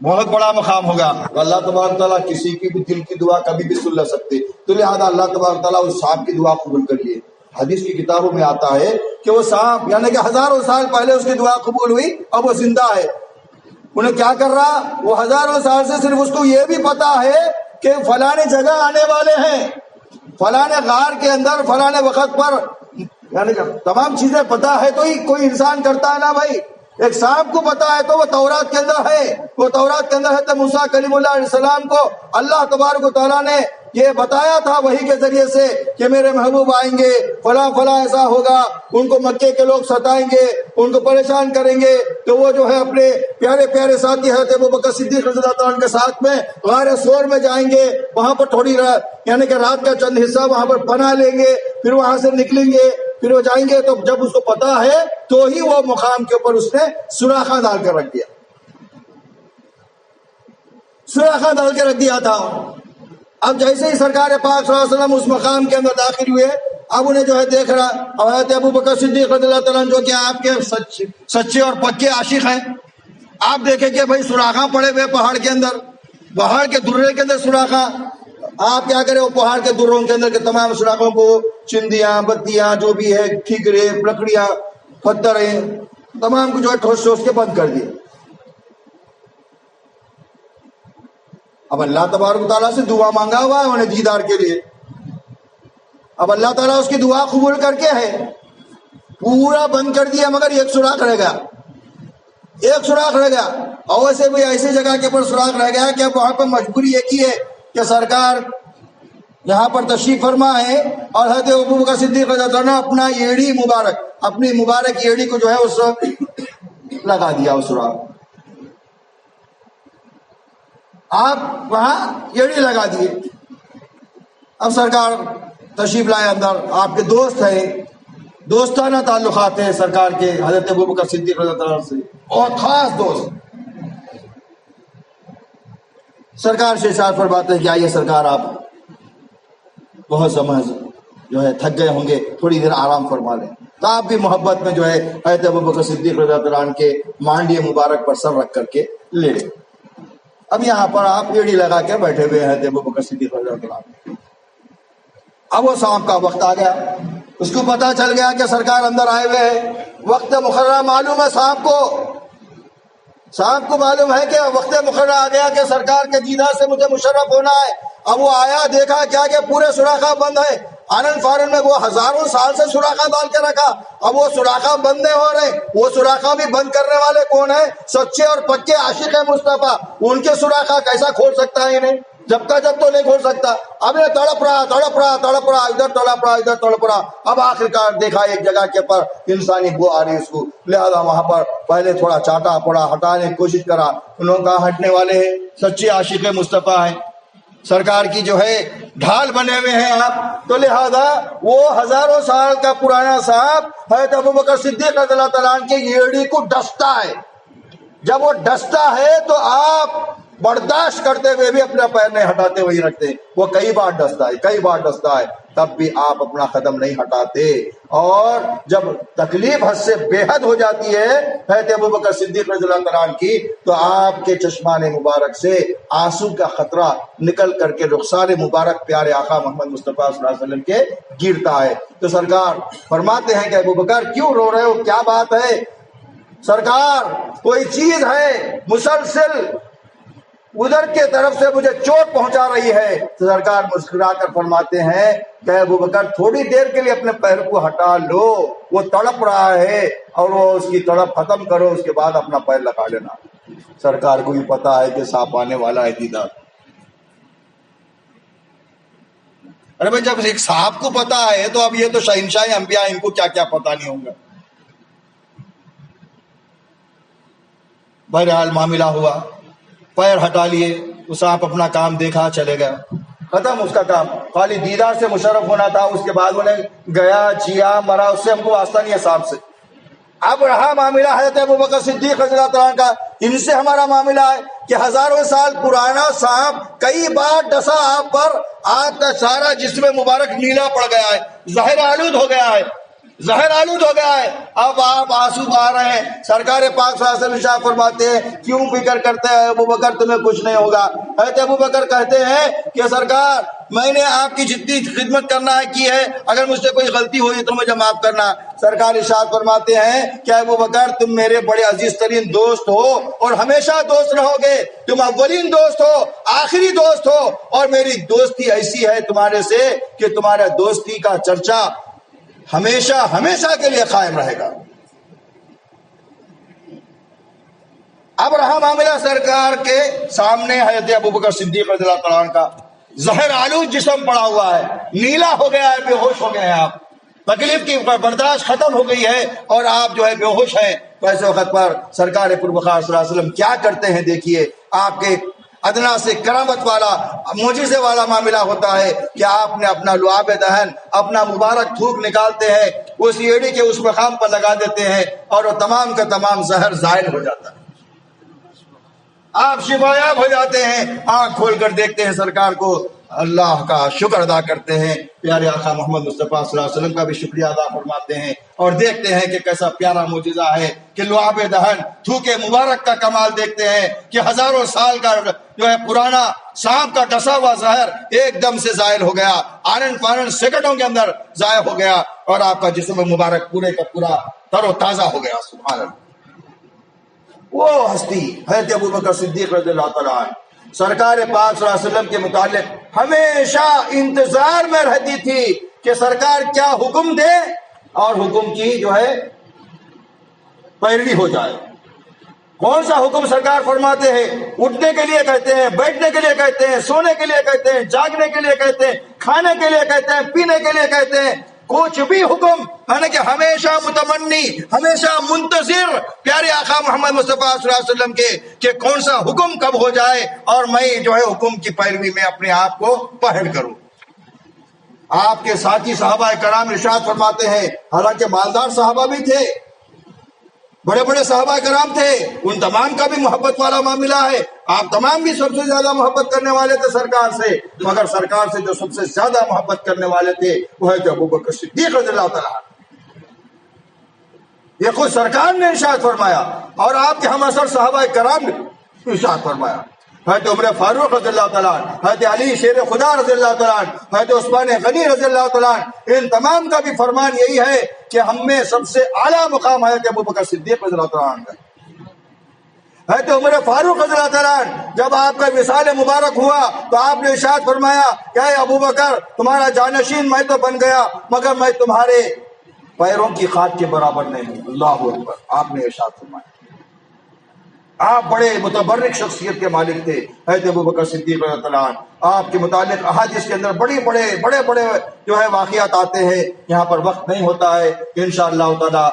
بہت بڑا مقام ہوگا۔ اللہ تبارک و تعالیٰ کسی کی بھی دل کی دعا کبھی بھی سن لے سکتے، تو لہذا اللہ تبارک و تعالیٰ اس سانپ کی دعا قبول کر لیے۔ حدیث کی کتابوں میں آتا ہے کہ وہ سانپ، یعنی کہ ہزاروں سال پہلے اس کی دعا قبول ہوئی، اب وہ زندہ ہے۔ انہیں کیا کر رہا؟ وہ ہزاروں سال سے صرف اس کو یہ بھی پتا ہے کہ فلانے جگہ آنے والے ہیں، فلانے غار کے اندر فلانے وقت پر، یعنی کہ تمام چیزیں پتا ہے تو ہی کوئی انسان کرتا ہے نا بھائی۔ ایک سانپ کو پتا ہے تو وہ تورات کے اندر ہے، وہ تورات کے اندر ہے۔ تو موسیٰ کلیم اللہ علیہ السلام کو اللہ تبارک و تعالیٰ نے یہ بتایا تھا وحی کے ذریعے سے کہ میرے محبوب آئیں گے، فلاں فلاں ایسا ہوگا، ان کو مکے کے لوگ ستائیں گے، ان کو پریشان کریں گے، تو وہ جو ہے اپنے پیارے پیارے ساتھی حضرت ابوبکر صدیق رضی اللہ عنہ کے ساتھ میں غار ثور میں جائیں گے، وہاں پر تھوڑی یعنی کہ رات کا چند حصہ وہاں پر پناہ لیں گے، پھر وہاں سے نکلیں گے، پھر وہ جائیں گے۔ تو جب اس کو پتا ہے تو ہی وہ مقام کے اوپر اس نے سوراخاں ڈال کر رکھ دیا، سوراخاں ڈال کے رکھ دیا تھا۔ اب جیسے ہی سرکار پاک صلی اللہ علیہ وسلم اس مقام کے اندر داخل ہوئے، اب انہیں جو ہے دیکھ رہا، اب حضرت ابوبکر صدیق رضی اللہ تعالیٰ جو کہ آپ کے سچے اور پکے عاشق ہیں، آپ دیکھیں کہ بھائی سوراخاں پڑے ہوئے پہاڑ کے اندر، پہاڑ کے درے کے اندر سوراخاں، آپ کیا کریں وہ پہاڑ کے دروں کے اندر کے تمام سوراخوں کو چندیاں بتیاں جو بھی ہے ٹھیکرے لکڑیاں پتھر ہیں تمام کو جو ہے ٹھوس ٹھوس کے بند کر دیے۔ اب اللہ تبارک تعالیٰ سے دعا مانگا ہوا ہے انہیں دیدار کے لیے، اب اللہ تعالیٰ اس کی دعا قبول کر کے ہے پورا بند کر دیا، مگر ایک سوراخ رہ گیا، ایک سوراخ رہ گیا، اور ویسے بھی ایسی جگہ کے پر سوراخ رہ گیا کہ اب وہاں پہ مجبوری ایک ہی ہے کہ سرکار یہاں پر تشریف فرما ہے اور حضرت ابوبکر صدیق رضی اللہ عنہ اپنا ایڑی مبارک، اپنی مبارک ایڑی کو جو ہے اس لگا دیا اس سوراخ، آپ وہاں ایڑی لگا دیے۔ اب سرکار تشریف لائے اندر، آپ کے دوست ہیں، دوستانہ تعلقات ہیں سرکار کے حضرت ابوبکر صدیق رضی اللہ عنہ سے، اور خاص دوست۔ سرکار سے ارشاد فرماتے ہیں کہ آئیے سرکار آپ بہت سمجھ جو ہے تھک گئے ہوں گے، تھوڑی دیر آرام فرما لیں، تو آپ بھی محبت میں جو ہے حضرت ابوبکر صدیق رضی اللہ عنہ کے مانڈی مبارک پر سر رکھ کر کے لے لیں۔ اب یہاں پر آپ ایڑی لگا کے بیٹھے ہوئے ہیں حضرت ابوبکر صدیق رضی اللہ عنہ۔ اب وہ شام کا وقت آ گیا، اس کو پتا چل گیا کہ سرکار اندر آئے ہوئے ہیں، وقت مقررہ معلوم ہے صاحب کو معلوم ہے کہ وقت مقررہ آ گیا کہ سرکار کے دیدار سے مجھے مشرف ہونا ہے۔ اب وہ آیا، دیکھا کیا کہ پورے سوراخاں بند ہے، آنن فارن میں وہ ہزاروں سال سے سوراخاں ڈال کے رکھا، اب وہ سوراخاں بند نہیں ہو رہے، وہ سوراخاں بھی بند کرنے والے کون ہیں؟ سچے اور پکے عاشق مصطفیٰ، ان کے سوراخاں کیسا کھول سکتا ہے انہیں؟ جب کا جب تو نہیں کھول سکتا۔ اب یہ تڑپ رہا ادھر تڑپ رہا، اب آخرکار دیکھا ایک جگہ کے پر انسانی بو آ رہی اس کو، لہذا وہاں پر پہلے تھوڑا چاٹا پڑا، ہٹانے کی کوشش کرا، انہوں کا ہٹنے والے ہیں، سچے عاشق مصطفیٰ ہیں، سرکار کی جو ہے ڈھال بنے ہوئے ہیں آپ، تو لہذا وہ ہزاروں سال کا پرانا صاحب حضرت ابوبکر صدیق رضی اللہ تعالیٰ عنہ کے ایڑی کو ڈستا ہے۔ جب وہ ڈستا ہے تو آپ برداشت کرتے ہوئے بھی اپنا پیر نہیں ہٹاتے وہی رکھتے، وہ کئی بار ڈستا ہے تب بھی آپ اپنا قدم نہیں ہٹاتے، اور جب تکلیف حد سے بے حد ہو جاتی ہے حضرت ابوبکر صدیق رضی اللہ تعالیٰ عنہ کی، تو آپ کے چشمان مبارک سے آنسو کا خطرہ نکل کر کے رخسار مبارک پیارے آقا محمد مصطفیٰ صلی اللہ علیہ وسلم کے گرتا ہے۔ تو سرکار فرماتے ہیں کہ ابوبکر کیوں رو رہے ہو، کیا بات ہے؟ سرکار کوئی چیز ہے مسلسل ادھر کے طرف سے مجھے چوٹ پہنچا رہی ہے۔ تو سرکار مسکرا کر فرماتے ہیں کہ ابوبکر تھوڑی دیر کے لیے اپنے پیر کو ہٹا لو، وہ تڑپ رہا ہے اور وہ اس کی تڑپ ختم کرو، اس کے بعد اپنا پیر لگا لینا۔ سرکار کو بھی پتا ہے کہ سانپ آنے والا ہے دیدار۔ ارے بھائی جب ایک صاحب کو پتا ہے تو اب یہ تو شہنشاہ انبیاء، ان کو کیا کیا پتا نہیں ہوگا۔ بہرحال معاملہ ہوا، پیر ہٹا لیے، اس آپ اپنا کام دیکھا چلے گیا، ختم اس کا کام، خالی دیدار سے مشرف ہونا تھا، اس کے بعد انہیں گیا جیا مرا اس سے ہم کو واسطہ نہیں ہے صاحب سے۔ اب رہا معاملہ حضرت ابوبکر صدیق رضی اللہ تعالیٰ کا، ان سے ہمارا معاملہ ہے کہ ہزاروں سال پرانا صاحب کئی بار ڈسا آپ پر، آپ کا سارا جسم مبارک نیلا پڑ گیا ہے، زہر آلود ہو گیا ہے، اب آپ آنسو بہا رہے ہیں۔ سرکار پاک صلی اللہ علیہ وسلم ارشاد فرماتے ہیں کیوں فکر کرتے ہیں ابوبکر، تمہیں کچھ نہیں ہوگا۔ حضرت ابوبکر کہتے ہیں کہ سرکار میں نے آپ کی جتنی خدمت کرنا ہے کی ہے، اگر مجھ سے کوئی غلطی ہوئی تو مجھے معاف کرنا۔ سرکار ارشاد فرماتے ہیں کہ ابوبکر تم میرے بڑے عزیز ترین دوست ہو اور ہمیشہ دوست رہو گے، تم اولین دوست ہو، آخری دوست ہو، اور میری دوستی ایسی ہے تمہارے سے کہ تمہارے دوستی کا چرچا ہمیشہ کے لیے قائم رہے گا۔ اب رہا معاملہ سرکار کے سامنے حضرت ابوبکر صدیق رضی اللہ تعالیٰ عنہ کا، زہر آلود جسم پڑا ہوا ہے، نیلا ہو گیا ہے، بے ہوش ہو گئے ہیں آپ، تکلیف کی برداشت ختم ہو گئی ہے اور آپ جو ہے بے ہوش ہیں، تو ایسے وقت پر سرکار پروقار صلی اللہ علیہ وسلم کیا کرتے ہیں؟ دیکھیے، آپ کے ادنا سے کرامت والا معجزے والا معاملہ ہوتا ہے کہ آپ نے اپنا لعاب دہن، اپنا مبارک تھوک نکالتے ہیں، اس ایڑی کے اس مقام پر لگا دیتے ہیں اور وہ تمام کا تمام زہر زائل ہو جاتا ہے، آپ شفایاب ہو جاتے ہیں، آنکھ کھول کر دیکھتے ہیں سرکار کو، اللہ کا شکر ادا کرتے ہیں، پیارے آقا محمد مصطفیٰ صلی اللہ علیہ وسلم کا بھی شکریہ ادا فرماتے ہیں اور دیکھتے ہیں کہ کیسا پیارا معجزہ ہے کہ لعاب دہن تھوک مبارک کا کمال دیکھتے ہیں کہ ہزاروں سال کا جو ہے پرانا سانپ کا ڈسا ہوا زہر ایک دم سے زائل ہو گیا، آنن فانن سیکنڈوں کے اندر ضائع ہو گیا اور آپ کا جسم مبارک پورے کا پورا تر و تازہ ہو گیا۔ سبحان اللہ۔ وہ ہستی حضرت ابوبکر صدیق رضی اللہ تعالیٰ عنہ سرکار پاک صلی اللہ علیہ وسلم کے متعلق ہمیشہ انتظار میں رہتی تھی کہ سرکار کیا حکم دے اور حکم کی جو ہے پیروی ہو جائے۔ کون سا حکم سرکار فرماتے ہیں؟ اٹھنے کے لیے کہتے ہیں، بیٹھنے کے لیے کہتے ہیں، سونے کے لیے کہتے ہیں، جاگنے کے لیے کہتے ہیں، کھانے کے لیے کہتے ہیں، پینے کے لیے کہتے ہیں، کچھ بھی حکم یعنی کہ ہمیشہ متمنی، ہمیشہ منتظر پیارے آقا محمد مصطفیٰ صلی اللہ علیہ وسلم کے کہ کون سا حکم کب ہو جائے اور میں جو ہے حکم کی پیروی میں اپنے آپ کو پہل کروں۔ آپ کے ساتھی صحابہ کرام ارشاد فرماتے ہیں، حالانکہ مالدار صحابہ بھی تھے، بڑے بڑے صحابہ کرام تھے، ان تمام کا بھی محبت والا معاملہ ہے، آپ تمام بھی سب سے زیادہ محبت کرنے والے تھے سرکار سے، مگر سرکار سے جو سب سے زیادہ محبت کرنے والے تھے وہ ہے ابوبکر صدیق رضی اللہ تعالیٰ عنہ۔ یہ خود سرکار نے ارشاد فرمایا اور آپ کے ہم اثر صحابہ کرام نے ارشاد فرمایا۔ حضرت عمر فاروق رضی اللہ تعالیٰ عنہ، حضرت علی شیر خدا رضی اللہ تعالیٰ عنہ، حضرت عثمان غنی رضی اللہ تعالیٰ عنہ، ان تمام کا بھی فرمان یہی ہے کہ ہم میں سب سے اعلیٰ مقام حضرت ابوبکر صدیق رضی اللہ تعالیٰ عنہ کا۔ حضرت عمر فاروق رضی اللہ تعالیٰ عنہ جب آپ کا وصال مبارک ہوا تو آپ نے ارشاد فرمایا کہ اے ابوبکر، تمہارا جانشین میں تو بن گیا مگر میں تمہارے پیروں کی خاک کے برابر نہیں ہوں۔ اللہ اکبر۔ آپ نے ارشاد فرمایا، آپ بڑے متبرک شخصیت کے مالک تھے حضرت ابوبکر صدیق رضی اللہ عنہ۔ آپ کے متعلق احادیث کے اندر بڑے جو ہے واقعات آتے ہیں، یہاں پر وقت نہیں ہوتا ہے، انشاءاللہ تعالی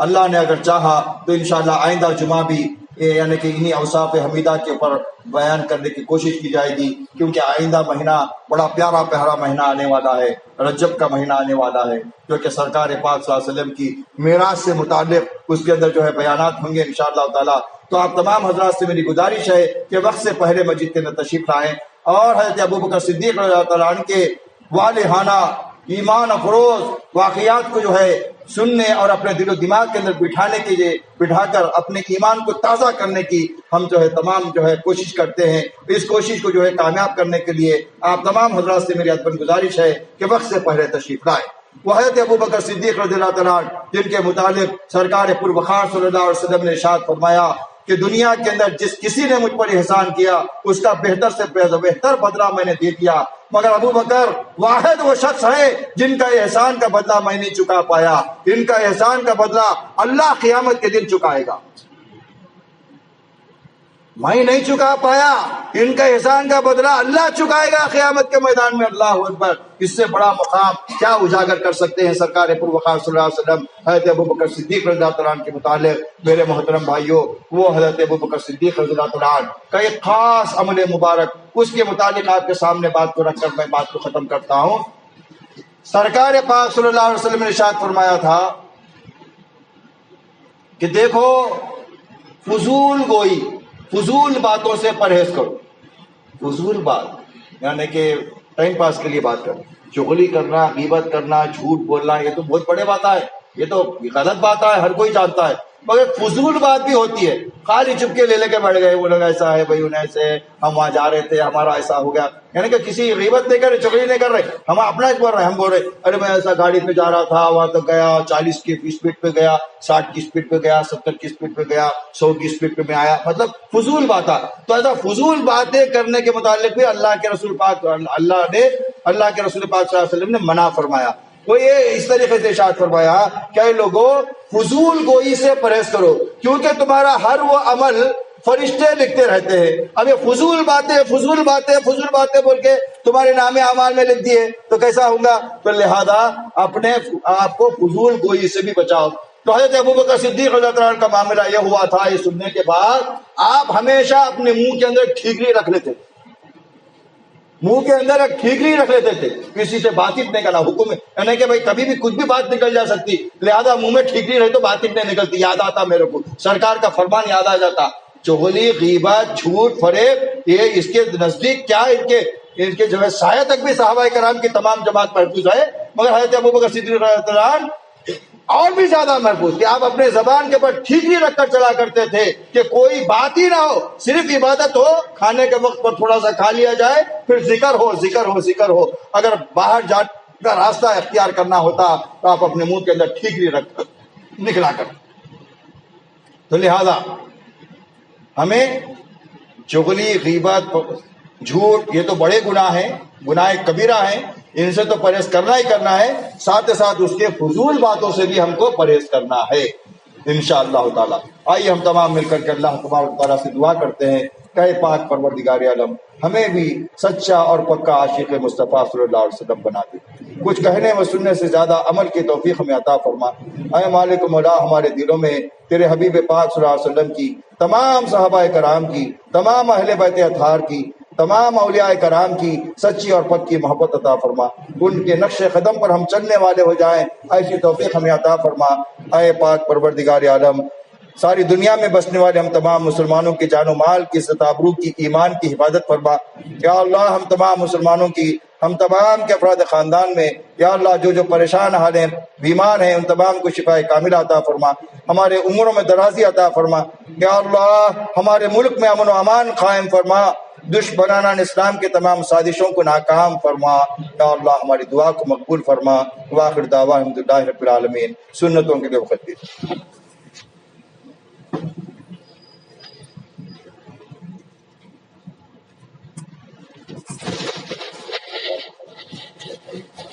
اللہ نے اگر چاہا تو انشاءاللہ آئندہ جمعہ بھی یعنی کہ انہی اوصاف حمیدہ کے اوپر بیان کرنے کی کوشش کی جائے گی، کیونکہ آئندہ مہینہ بڑا پیارا مہینہ آنے والا ہے، رجب کا مہینہ آنے والا ہے، جو کہ سرکار پاک صلی اللہ علیہ وسلم کی معراج سے متعلق اس کے اندر جو ہے بیانات ہوں گے انشاءاللہ تعالی۔ تو آپ تمام حضرات سے میری گزارش ہے کہ وقت سے پہلے مسجد کے اندر تشریف لائیں اور حضرت ابوبکر صدیق رضی اللہ تعالیٰ عنہ کے والہانہ ایمان افروز واقعات کو جو ہے سننے اور اپنے دل و دماغ کے اندر بٹھا کر اپنے ایمان کو تازہ کرنے کی ہم جو ہے تمام جو ہے کوشش کرتے ہیں۔ اس کوشش کو جو ہے کامیاب کرنے کے لیے آپ تمام حضرات سے میری ادبن گزارش ہے کہ وقت سے پہلے تشریف لائیں۔ وہ حضرت ابوبکر صدیق رضی اللہ تعالیٰ عنہ جن کے متعلق سرکار پروقار صلی اللہ علیہ وسلم نے ارشاد فرمایا کہ دنیا کے اندر جس کسی نے مجھ پر احسان کیا اس کا بہتر سے بہتر بدلہ میں نے دے دیا، مگر ابوبکر واحد وہ شخص ہے جن کا احسان کا بدلہ میں نہیں چکا پایا، ان کا احسان کا بدلہ اللہ قیامت کے دن چکائے گا۔ میں نہیں چکا پایا، ان کا احسان کا بدلہ اللہ چکائے گا قیامت کے میدان میں۔ اللہ اکبر۔ اس سے بڑا مقام کیا اجاگر کر سکتے ہیں سرکار پروقار صلی اللہ علیہ وسلم حضرت ابوبکر صدیق رضی اللہ تعالیٰ عنہ کے متعلق۔ میرے محترم بھائیوں، وہ حضرت ابوبکر صدیق رضی اللہ تعالیٰ عنہ کا ایک خاص عمل مبارک، اس کے متعلق آپ کے سامنے بات کو رکھ کر میں بات کو ختم کرتا ہوں۔ سرکار پاک صلی اللہ علیہ وسلم نے ارشاد فرمایا تھا کہ دیکھو، فضول باتوں سے پرہیز کرو۔ فضول بات یعنی کہ ٹائم پاس کے لیے بات کرنا، چغلی کرنا، غیبت کرنا، جھوٹ بولنا، یہ تو بہت بڑے بات ہے، یہ تو غلط بات ہے، ہر کوئی جانتا ہے، مگر فضول بات بھی ہوتی ہے۔ خالی چپکے لے کے بیٹھ گئے، وہ لوگ ایسا ہے بھائی، انہیں ایسے، ہم وہاں جا رہے تھے، ہمارا ایسا ہو گیا، یعنی کہ کسی غیبت نہیں کر رہے، چغلی نہیں کر رہے، ہم اپنا ہی بول رہے ہیں، ہم بول رہے ارے میں ایسا گاڑی پہ جا رہا تھا، وہاں تک گیا، 40 کی اسپیڈ پہ گیا، 60 کی اسپیڈ پہ گیا، 70 کی اسپیڈ پہ گیا، 100 کی اسپیڈ پہ میں آیا، مطلب فضول بات ہے۔ تو ایسا فضول باتیں کرنے کے متعلق بھی اللہ کے رسول پاک صلی اللہ علیہ وسلم نے منع فرمایا۔ وہ یہ اس طریقے سے ارشاد فرمایا کہ اے لوگوں، فضول گوئی سے پرہیز کرو، کیونکہ تمہارا ہر وہ عمل فرشتے لکھتے رہتے ہیں. اب یہ فضول باتیں بول کے تمہارے نام اعمال میں لکھ دیے تو کیسا ہوگا؟ تو لہذا اپنے آپ کو فضول گوئی سے بھی بچاؤ. تو حضرت ابوبکر صدیق رضی اللہ عنہ کا معاملہ یہ ہوا تھا. یہ سننے کے بعد آپ ہمیشہ اپنے منہ کے اندر ٹھیکری رکھ لیتے تھے. منہ کے اندر ایک ٹھیکری رکھ لیتے تھے. کسی سے بات چیت نہیں کرنا. حکم یعنی کہ بھائی کبھی بھی کچھ بھی بات نکل جا سکتی، لہذا منہ میں ٹھیکری رہے تو بات چیت نہیں نکلتی. یاد آتا میرے کو سرکار کا فرمان یاد آ جاتا. چغلی، غیبت، جھوٹ، فریب، یہ اس کے نزدیک کیا ان کے جو ہے سایہ تک بھی صحابہ کرام کی تمام جماعت محفوظ ہے، مگر حضرت ابوبکر صدیق رضی اللہ عنہ اور بھی زیادہ محفوظ کہ آپ اپنے زبان کے اوپر ٹھیکری رکھ کر چلا کرتے تھے کہ کوئی بات ہی نہ ہو، صرف عبادت ہو، کھانے کے وقت پر تھوڑا سا کھا لیا جائے، پھر ذکر ہو. اگر باہر جانے کا راستہ اختیار کرنا ہوتا تو آپ اپنے منہ کے اندر ٹھیکری رکھ کر نکلا کر. تو لہذا ہمیں چغلی، غیبت، جھوٹ یہ تو بڑے گناہ ہیں، گناہ کبیرہ ہیں، ان سے تو پرہیز کرنا ہی کرنا ہے. ساتھ ساتھ اس کے فضول باتوں سے بھی ہم کو پرہیز کرنا ہے انشاءاللہ تعالی. آئیے ہم تمام مل کر کے اللہ تبارک تعالیٰ سے دعا کرتے ہیں کہ پاک پروردگار عالم ہمیں بھی سچا اور پکا عاشق مصطفیٰ صلی اللہ علیہ وسلم بنا دے. کچھ کہنے و سننے سے زیادہ عمل کی توفیق ہمیں عطا فرما. اے مالک مولا، ہمارے دلوں میں تیرے حبیب پاک صلی اللہ علیہ وسلم کی، تمام صحابہ کرام کی، تمام اہل بیت اطہار کی، تمام اولیاء کرام کی سچی اور پکی محبت عطا فرما. ان کے نقش قدم پر ہم چلنے والے ہو جائیں، ایسی توفیق ہمیں عطا فرما. اے پاک پروردگار عالم، ساری دنیا میں بسنے والے ہم تمام مسلمانوں کی جان و مال کی، عزت آبرو کی، ایمان کی حفاظت فرما. یا اللہ ہم تمام مسلمانوں کی، ہم تمام کے افراد خاندان میں یا اللہ جو پریشان حال ہیں، بیمار ہیں، ان تمام کو شفاء کاملہ عطا فرما. ہمارے عمروں میں درازی عطا فرما. یا اللہ ہمارے ملک میں امن و امان قائم فرما. دشمنان اسلام کے تمام سازشوں کو ناکام فرما. یا اللہ ہماری دعا کو مقبول فرما. وآخر دعوانا الحمدللہ رب العالمین. سنتوں کے لیے وقت دیجیے.